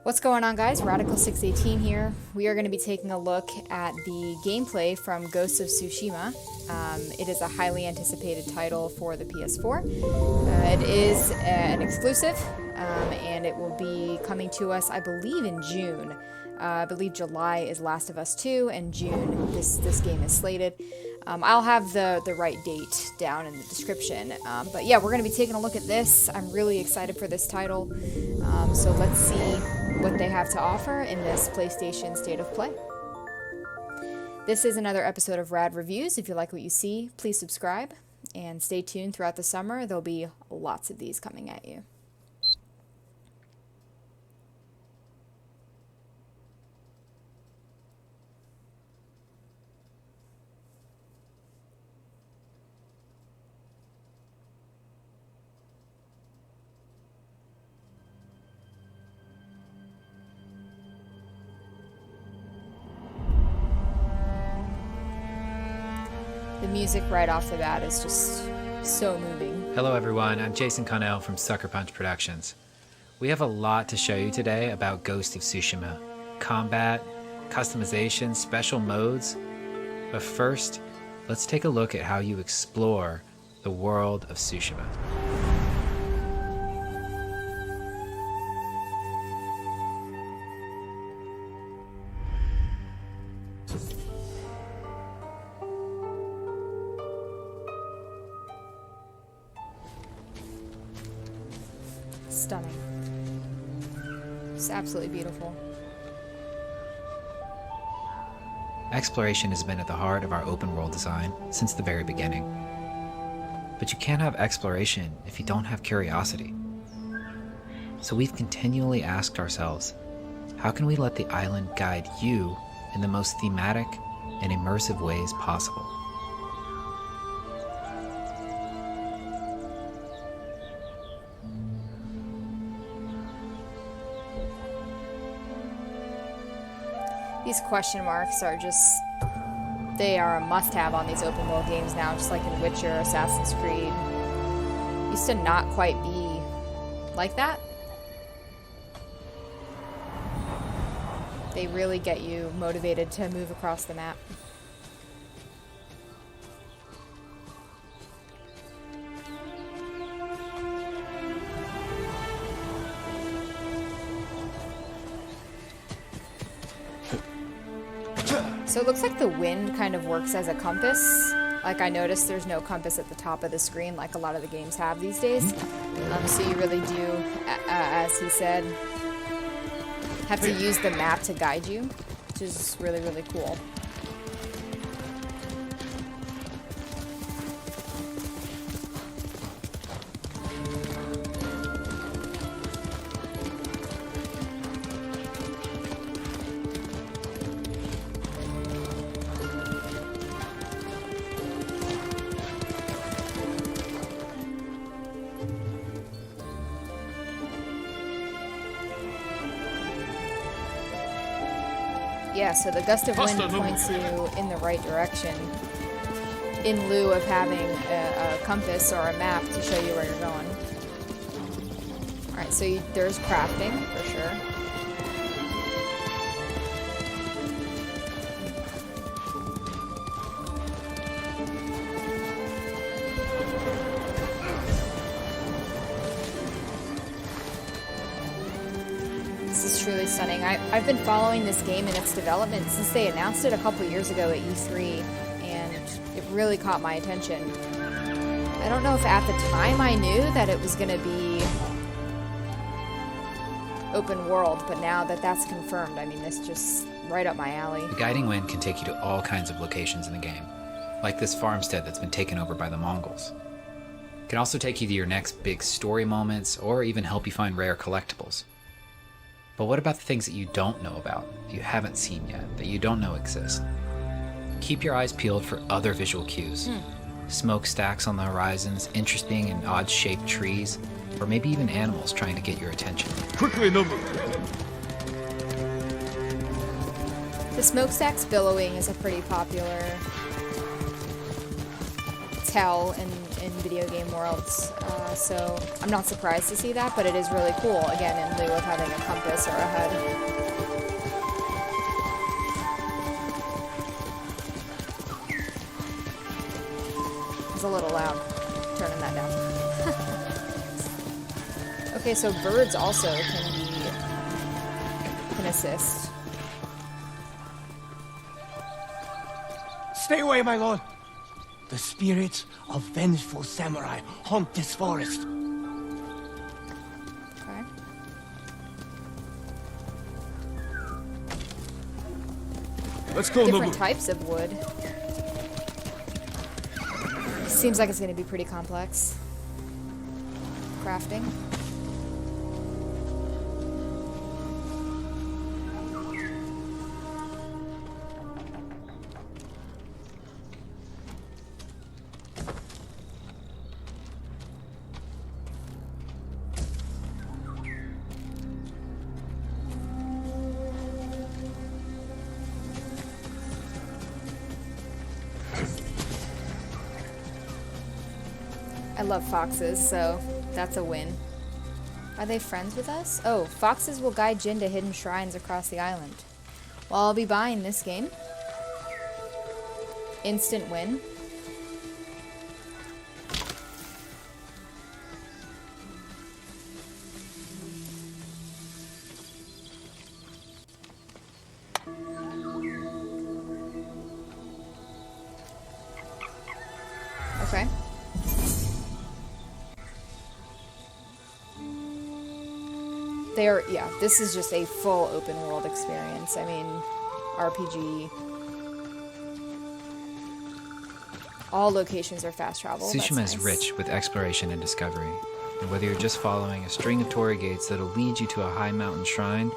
What's going on, guys? Radical618 here. We are going to be taking a look at the gameplay from Ghost of Tsushima. It is a highly anticipated title for the PS4. It is an exclusive, and it will be coming to us, I believe, in June. I believe July is Last of Us 2, and June this game is slated. I'll have the right date down in the description. But yeah, we're going to be taking a look at this. I'm really excited for this title. So let's see what they have to offer in this PlayStation State of Play. This is another episode of Rad Reviews. If you like what you see, please subscribe and stay tuned throughout the summer. There'll be lots of these coming at you. The music right off the bat is just so moving. Hello everyone, I'm Jason Connell from Sucker Punch Productions. We have a lot to show you today about Ghost of Tsushima. Combat, customization, special modes. But first, let's take a look at how you explore the world of Tsushima. Stunning. It's absolutely beautiful. Exploration has been at the heart of our open world design since the very beginning. But you can't have exploration if you don't have curiosity. So we've continually asked ourselves, how can we let the island guide you in the most thematic and immersive ways possible? These question marks are just, they are a must-have on these open world games now, just like in Witcher, Assassin's Creed. Used to not quite be like that. They really get you motivated to move across the map. So it looks like the wind kind of works as a compass. Like, I noticed there's no compass at the top of the screen like a lot of the games have these days. So you really do, as he said, have to use the map to guide you, which is really, really cool. Yeah, so the gust of wind points you in the right direction in lieu of having a compass or a map to show you where you're going. Alright, so there's crafting, for sure. Truly stunning. I've been following this game and its development since they announced it a couple years ago at E3, and it really caught my attention. I don't know if at the time I knew that it was going to be open world, but now that that's confirmed, I mean, this just right up my alley. The guiding wind can take you to all kinds of locations in the game, like this farmstead that's been taken over by the Mongols. It can also take you to your next big story moments, or even help you find rare collectibles. But what about the things that you don't know about, that you haven't seen yet, that you don't know exist? Keep your eyes peeled for other visual cues. Smokestacks on the horizons, interesting and odd-shaped trees, or maybe even animals trying to get your attention. Quickly, number. The smokestacks billowing is a pretty popular tell in in video game worlds, so I'm not surprised to see that, but it is really cool, again, in lieu of having a compass or a HUD. It's a little loud. Turning that down. Okay, so birds also can assist. Stay away, my lord. The spirits of vengeful samurai haunt this forest. Okay. Let's go, Different types of wood. Seems like it's going to be pretty complex. Crafting. I love foxes, so that's a win. Are they friends with us? Oh, foxes will guide Jin to hidden shrines across the island. Well, I'll be buying this game. Instant win. Okay. Yeah, this is just a full open world experience. I mean, RPG. All locations are fast travel. Tsushima is rich with exploration and discovery. And whether you're just following a string of torii gates that'll lead you to a high mountain shrine,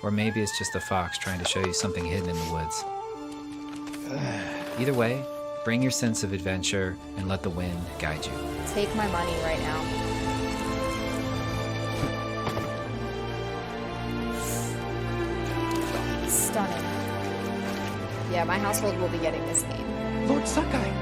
or maybe it's just a fox trying to show you something hidden in the woods. Either way, bring your sense of adventure and let the wind guide you. Take my money right now. Stunning. Yeah, my household will be getting this game. Lord Sakai.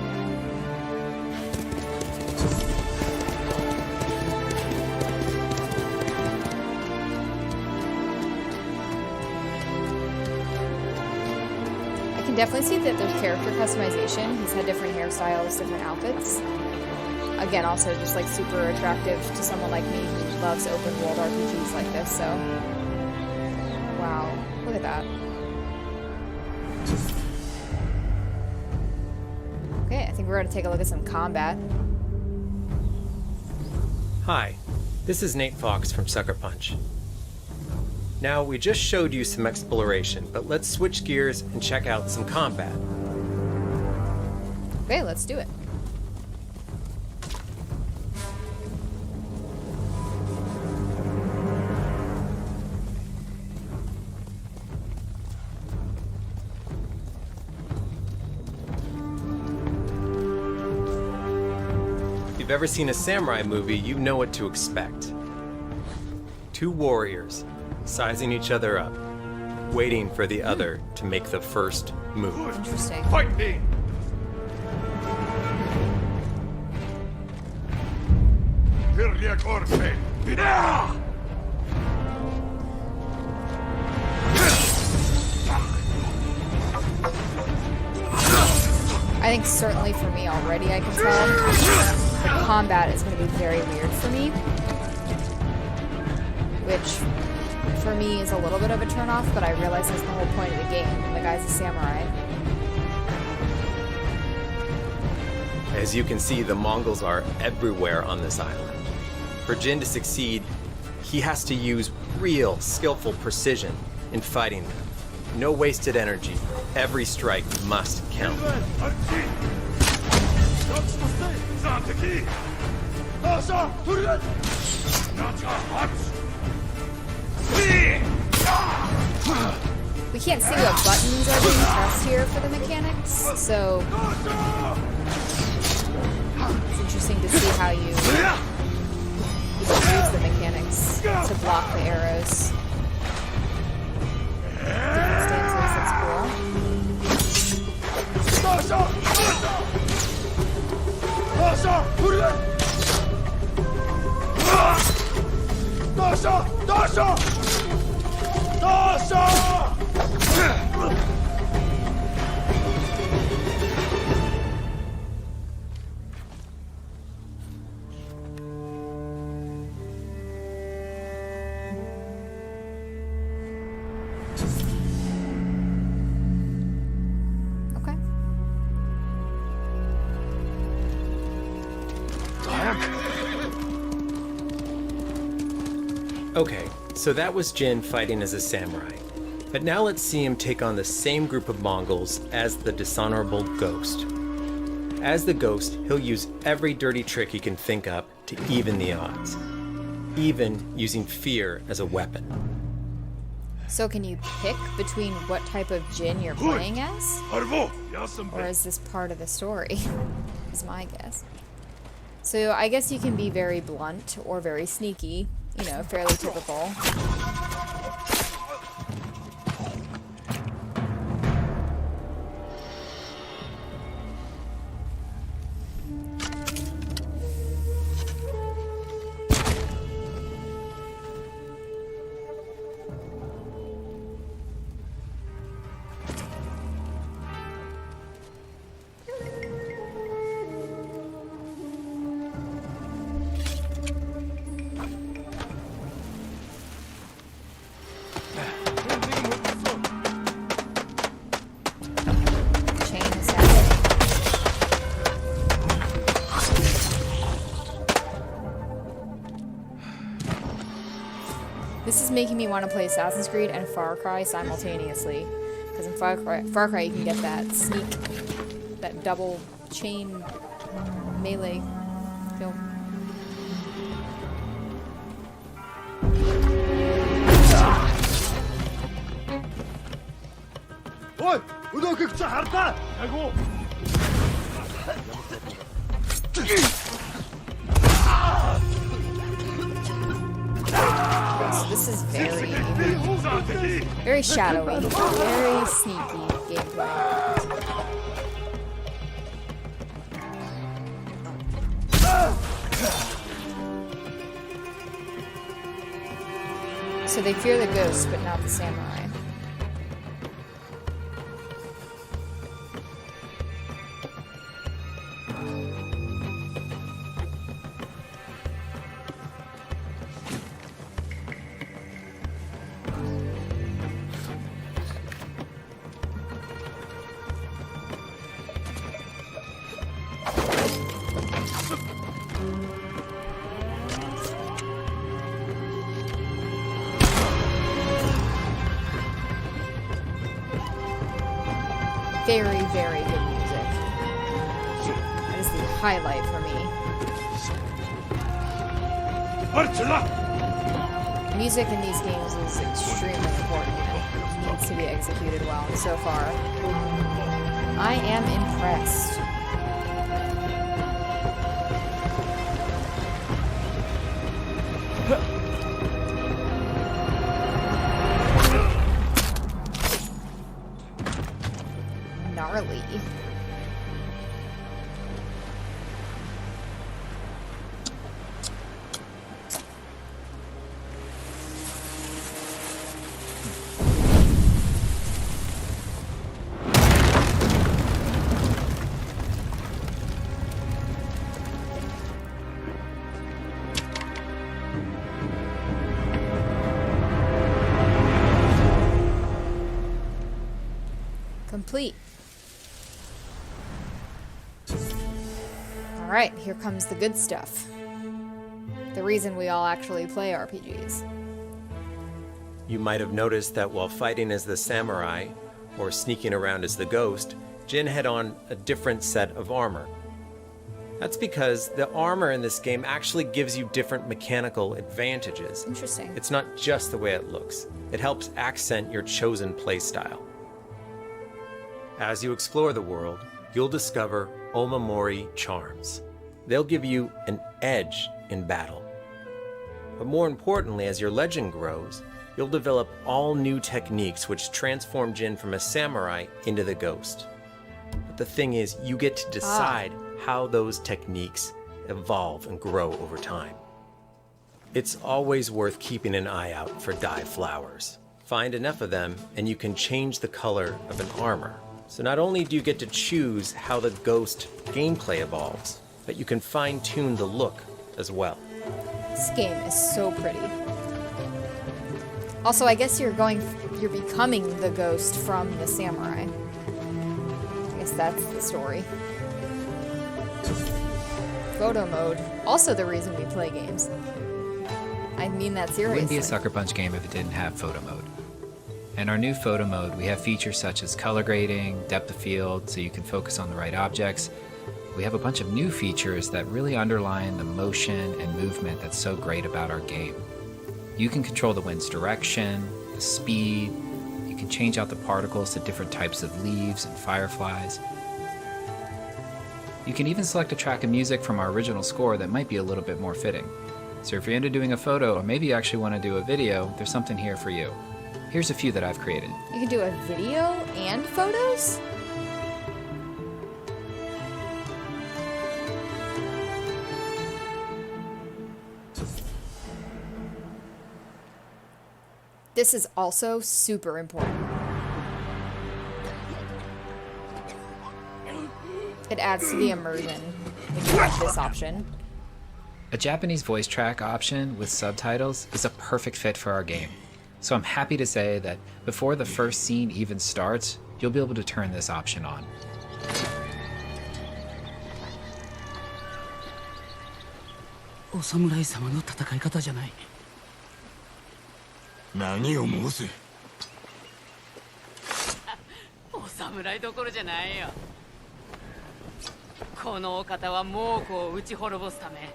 I can definitely see that there's character customization. He's had different hairstyles, different outfits. Again, also just like super attractive to someone like me who loves open world RPGs like this, so. Wow, look at that. Okay, I think we're gonna take a look at some combat. Hi, this is Nate Fox from Sucker Punch. Now, we just showed you some exploration, but let's switch gears and check out some combat. Okay, let's do it. If you've ever seen a samurai movie, you know what to expect. Two warriors, sizing each other up, waiting for the other to make the first move. Interesting. Fight me! I think certainly for me already, I can tell, the combat is going to be very weird for me. Which, for me, is a little bit of a turnoff, but I realize that's the whole point of the game, and the guy's a samurai. As you can see, the Mongols are everywhere on this island. For Jin to succeed, he has to use real, skillful precision in fighting them. No wasted energy. Every strike must count. We can't see what buttons are being pressed here for the mechanics, so it's interesting to see how you use the mechanics to block the arrows. Different stances, that's cool. Okay. Okay, so that was Jin fighting as a samurai. But now let's see him take on the same group of Mongols as the dishonorable Ghost. As the Ghost, he'll use every dirty trick he can think up to even the odds, even using fear as a weapon. So can you pick between what type of Jin you're playing as? Or is this part of the story? Is my guess. So I guess you can be very blunt or very sneaky, you know, fairly typical. This is making me want to play Assassin's Creed and Far Cry simultaneously. Because in Far Cry you can get that sneak, that double chain melee kill. Ой, өнөөхийг чи хардаа. Агуу. This is very shadowy, very sneaky gameplay. So they fear the ghost, but not the samurai. Very, very good music. That is the highlight for me. Music in these games is extremely important. It needs to be executed well, and so far, I am impressed. Gnarly. Complete. Alright, here comes the good stuff. The reason we all actually play RPGs. You might have noticed that while fighting as the samurai, or sneaking around as the ghost, Jin had on a different set of armor. That's because the armor in this game actually gives you different mechanical advantages. Interesting. It's not just the way it looks. It helps accent your chosen playstyle. As you explore the world, you'll discover Omamori charms. They'll give you an edge in battle. But more importantly, as your legend grows, you'll develop all new techniques which transform Jin from a samurai into the ghost. But the thing is, you get to decide how those techniques evolve and grow over time. It's always worth keeping an eye out for dye flowers. Find enough of them, and you can change the color of an armor. So not only do you get to choose how the Ghost gameplay evolves, but you can fine-tune the look as well. This game is so pretty. Also, I guess you're becoming the Ghost from the samurai. I guess that's the story. Photo mode. Also the reason we play games. I mean that seriously. It wouldn't be a Sucker Punch game if it didn't have photo mode. In our new photo mode, we have features such as color grading, depth of field, so you can focus on the right objects. We have a bunch of new features that really underline the motion and movement that's so great about our game. You can control the wind's direction, the speed, you can change out the particles to different types of leaves and fireflies. You can even select a track of music from our original score that might be a little bit more fitting. So if you're into doing a photo, or maybe you actually want to do a video, there's something here for you. Here's a few that I've created. You can do a video and photos? This is also super important. It adds to the immersion when you have this option. A Japanese voice track option with subtitles is a perfect fit for our game. So I'm happy to say that before the first scene even starts, you'll be able to turn this option on. お侍様の戦い方じゃない。何を申す。お侍どころじゃないよ。このお方は猛虎を打ち滅ぼすため。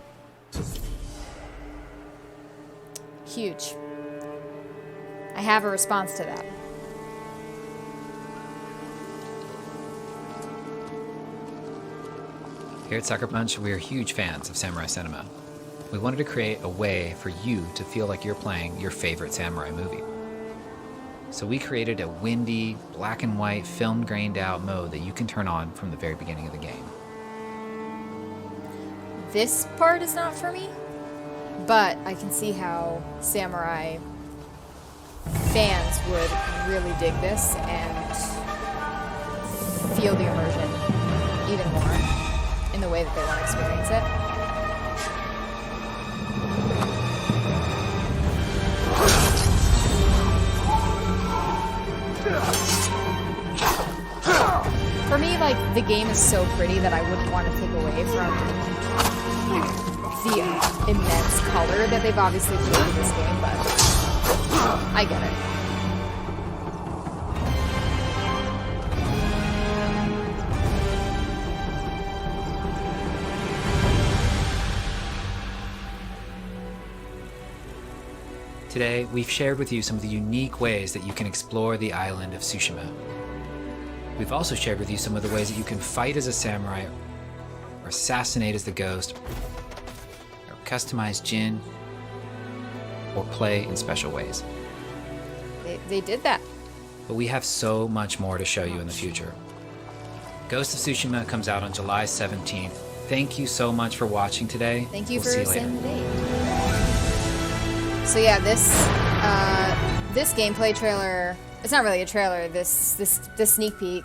Huge. I have a response to that. Here at Sucker Punch, we are huge fans of samurai cinema. We wanted to create a way for you to feel like you're playing your favorite samurai movie. So we created a windy, black and white, film grained out mode that you can turn on from the very beginning of the game. This part is not for me, but I can see how samurai fans would really dig this and feel the immersion even more in the way that they want to experience it. For me, like, the game is so pretty that I wouldn't want to take away from the immense color that they've obviously put in this game, but I get it. Today, we've shared with you some of the unique ways that you can explore the island of Tsushima. We've also shared with you some of the ways that you can fight as a samurai, or assassinate as the Ghost, or customize Jin, or play in special ways. They did that. But we have so much more to show you in the future. Ghost of Tsushima comes out on July 17th. Thank you so much for watching today. Thank you We'll for see later. saying the date. So yeah, this gameplay trailer, it's not really a trailer, this sneak peek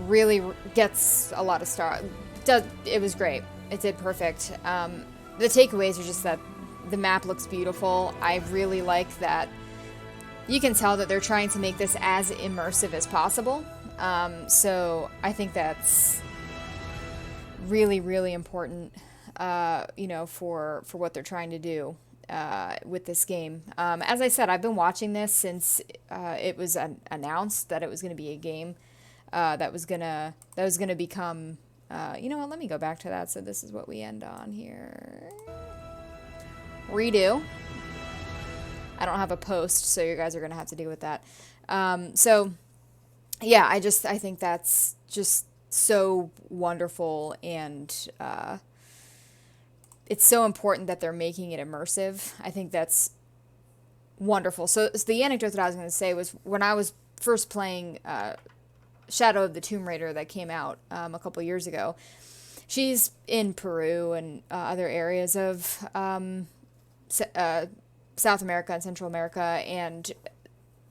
really gets a lot of stars. It was great. It did perfect. The takeaways are just that the map looks beautiful. I really like that you can tell that they're trying to make this as immersive as possible. So I think that's really, really important, you know, for what they're trying to do with this game. As I said, I've been watching this since it was announced that it was going to be a game that was gonna become. You know what? Let me go back to that. So this is what we end on here. Redo. I don't have a post, so you guys are gonna have to deal with that. So yeah, I think that's just so wonderful, and it's so important that they're making it immersive. I think that's wonderful. So the anecdote that I was going to say was when I was first playing Shadow of the Tomb Raider that came out a couple years ago. She's in Peru and other areas of South America and Central America, and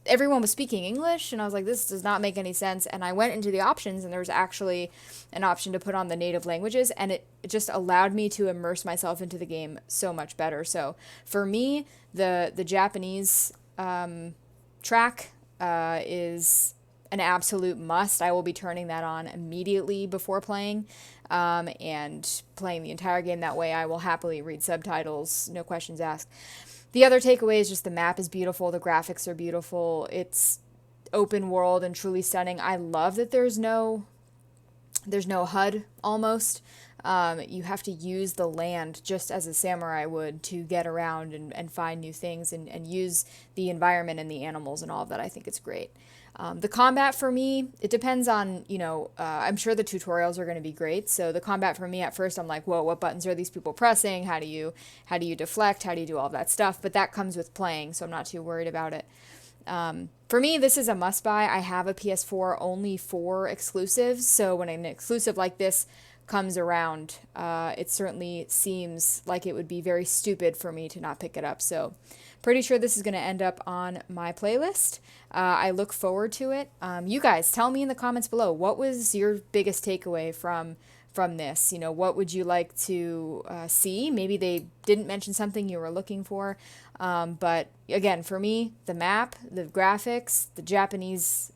everyone was speaking English, and I was like, this does not make any sense. And I went into the options, and there was actually an option to put on the native languages, and it just allowed me to immerse myself into the game so much better. So for me, the Japanese track is an absolute must. I will be turning that on immediately before playing, and playing the entire game that way. I will happily read subtitles, no questions asked. The other takeaway is just the map is beautiful, the graphics are beautiful, it's open world and truly stunning. I love that there's no HUD almost. You have to use the land just as a samurai would to get around and find new things and use the environment and the animals and all of that. I think it's great. The combat for me, it depends on, I'm sure the tutorials are going to be great. So the combat for me at first, I'm like, whoa, what buttons are these people pressing? How do you deflect? How do you do all that stuff? But that comes with playing, so I'm not too worried about it. For me, this is a must buy. I have a PS4 only for exclusives. So when an exclusive like this comes around, it certainly seems like it would be very stupid for me to not pick it up. So pretty sure this is going to end up on my playlist. I look forward to it. You guys, tell me in the comments below, what was your biggest takeaway from this? What would you like to see? Maybe they didn't mention something you were looking for. But again, for me, the map, the graphics, the Japanese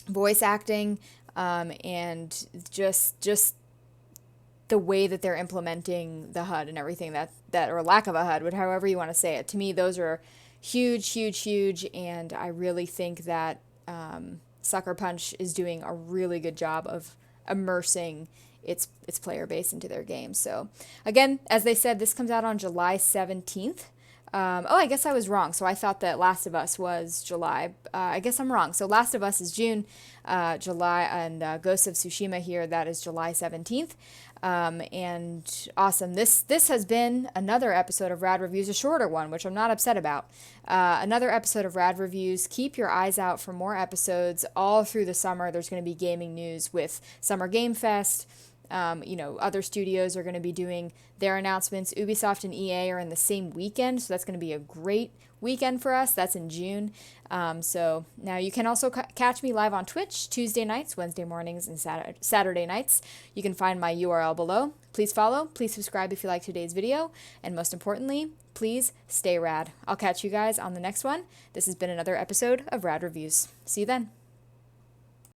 voice acting, and just the way that they're implementing the HUD and everything that or lack of a HUD, however you want to say it. To me, those are huge, and I really think that Sucker Punch is doing a really good job of immersing its player base into their game. So again, as they said, this comes out on July 17th. I guess I was wrong. So I thought that Last of Us was July. I guess I'm wrong. So Last of Us is June, July, and Ghost of Tsushima here, that is July 17th. And awesome. This has been another episode of Rad Reviews, a shorter one, which I'm not upset about. Another episode of Rad Reviews. Keep your eyes out for more episodes all through the summer. There's going to be gaming news with Summer Game Fest. Other studios are going to be doing their announcements. Ubisoft and EA are in the same weekend, so that's going to be a great weekend for us. That's in June. So now you can also catch me live on Twitch Tuesday nights, Wednesday mornings, and Saturday nights. You can find my URL below. Please follow, please subscribe if you like today's video, and most importantly, please stay rad. I'll catch you guys on the next one. This has been another episode of Rad Reviews. See you then.